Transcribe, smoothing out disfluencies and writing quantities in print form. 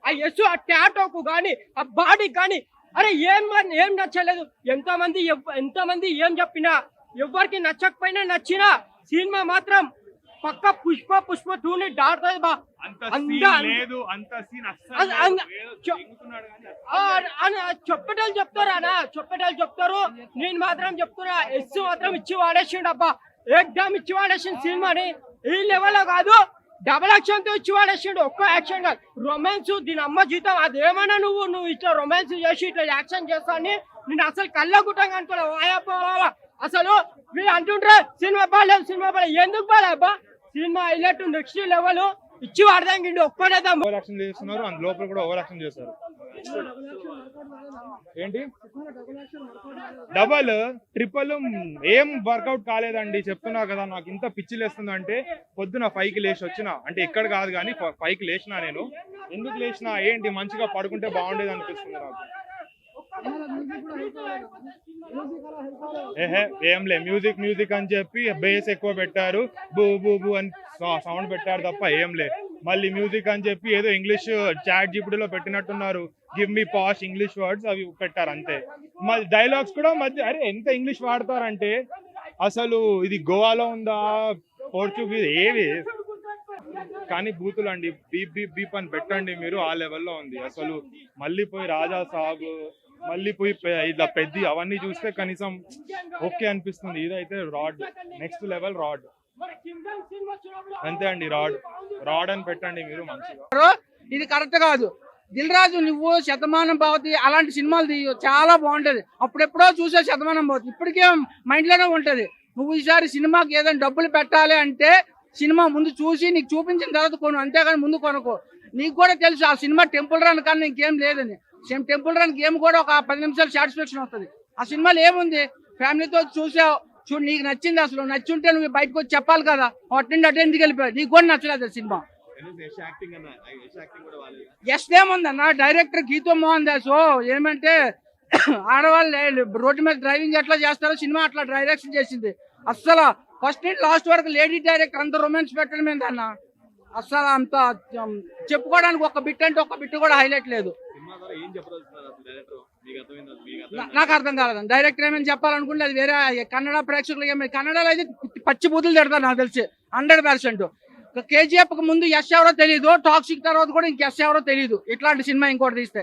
ఆ యశ్ ఆ టాటోకు కానీ ఆ బాడీ కానీ అరే ఏం నచ్చలేదు. ఎంతమంది ఏం చెప్పినా ఎవరికి నచ్చకపోయినా నచ్చినా సినిమా మాత్రం పక్క పుష్ప 2ని దాటుతుంది బా. చెప్పేటోళ్ళు చెప్తారు. నేను మాత్రం చెప్తున్నా, యశ్ మాత్రం ఇచ్చి వాడేసిండు అబ్బా. ఏకదమ్ ఇచ్చి వాడేసిండు సినిమాని. ఈ లెవెల్ కాదు, డబుల్ యాక్షన్ తో ఇచ్చి వాడేసిండు. ఒక్క యాక్షన్ కాదు, రొమాన్స్ దీని అమ్మ జీతం. అదేమన్నా నువ్వు ఇట్లా రొమాన్స్ చేసి ఇట్లా యాక్షన్ చేస్తా అని నేను అసలు కళ్ళ గుట్టంగా అనుకోలే. అసలు వీళ్ళు అంటుండ్రే సినిమా బాగాలేదు. ఎందుకు బాగాలేబ్బా? సినిమా హైలైట్, నెక్స్ట్ లెవెల్ ఇచ్చి వాడదాం. ఒక్కడేద్దాం చేస్తున్నారు, అందులో కూడా ఓవర్ యాక్షన్ చేస్తారు. ఏంటి డబల్ ట్రిపుల్ ఏం వర్కౌట్ కాలేదండి. చెప్తున్నా కదా, నాకు ఇంత పిచ్చి లేస్తుంది అంటే పొద్దున 5కి లేచి వచ్చిన, అంటే ఇక్కడ కాదు కానీ 5కి లేచినా. నేను ఎందుకు లేచినా ఏంటి, మంచిగా పడుకుంటే బాగుండేది అనిపిస్తుంది నాకు. ఏంలే మ్యూజిక్ అని చెప్పి బేస్ ఎక్కువ పెట్టారు, బూ బూ బూ అని సౌండ్ పెట్టారు తప్ప ఏంలే. మళ్ళీ మ్యూజిక్ అని చెప్పి ఏదో ఇంగ్లీష్ చాట్ జీపీటీలో పెట్టినట్టున్నారు, గివ్ మీ పాష్ ఇంగ్లీష్ వర్డ్స్ అవి పెట్టారు అంతే. మళ్ళీ డైలాగ్స్ కూడా అరే ఎంత ఇంగ్లీష్ వాడతారంటే అసలు ఇది గోవాలో ఉందా పోర్చుగీస్ ఏవి కానీ బూతులు అండి. బీప్ అని పెట్టండి మీరు, ఆ లెవెల్లో ఉంది అసలు. మళ్ళీ పోయి రాజా సాబ్, మళ్ళీ పోయి ఇట్లా పెద్ద అవన్నీ చూస్తే కనీసం ఓకే అనిపిస్తుంది. ఇదైతే రాడ్, నెక్స్ట్ లెవెల్ రాడ్ అంతే అండి. రాడ్ అని పెట్టండి మీరు మంచిగా. ఇది కరెక్ట్ కాదు. దిల్ రాజు నువ్వు శతమానం భవతి అలాంటి సినిమాలు తీయు, చాలా బాగుంటది. అప్పుడెప్పుడో చూసే శతమానం భవతి ఇప్పటికే మైండ్ లోనే ఉంటది. నువ్వు ఈసారి సినిమాకి ఏదైనా డబ్బులు పెట్టాలి అంటే సినిమా ముందు చూసి నీకు చూపించిన తర్వాత కొను, అంతేగాని ముందు కొనుక్కో. నీకు కూడా తెలుసు ఆ సినిమా టెంపుల్ రన్ కానీ ఇంకేం లేదని. సేమ్ టెంపుల్ రన్ గేమ్ కూడా ఒక 10 నిమిషాలు సాటిస్ఫాక్షన్ వస్తుంది. ఆ సినిమాలో ఏముంది, ఫ్యామిలీతో చూసావు, చూడు నీకు నచ్చింది. అసలు నచ్చుంటే నువ్వు బయటకు వచ్చి చెప్పాలి కదా. అటెండ్ ఎందుకు వెళ్ళిపోయావు, నీకు కూడా నచ్చలేదు సినిమా. ఎస్ ఏముందన్న, డైరెక్టర్ గీతో మోహన్ దాస్ ఏమంటే ఆడవాళ్ళు రోడ్డు మీద డ్రైవింగ్ ఎట్లా చేస్తారో సినిమా అట్లా డైరెక్షన్ చేసింది. అస్సలు ఫస్ట్ నుంచి లాస్ట్ వరకు లేడీ డైరెక్టర్ అంత రొమాన్స్ పెట్టడం ఏంటన్న. అస్సలు అంత చెప్పుకోవడానికి ఒక బిట్ అంటే ఒక బిట్ కూడా హైలైట్ లేదు. నాకు అర్థం కాలేదండి. డైరెక్టర్ ఏమైనా చెప్పాలనుకుంటే అది వేరే. కన్నడ ప్రేక్షకులు ఏమైనా కన్నడలో అయితే పచ్చి బూతులు తిడతారు నాకు తెలిసి 100%. KGF కు ముందు యశ్ ఎవరో తెలియదు, టాక్సిక్ తర్వాత కూడా ఇంక యశ్ ఎవరో తెలియదు. ఇట్లాంటి సినిమా ఇంకోటి తీస్తే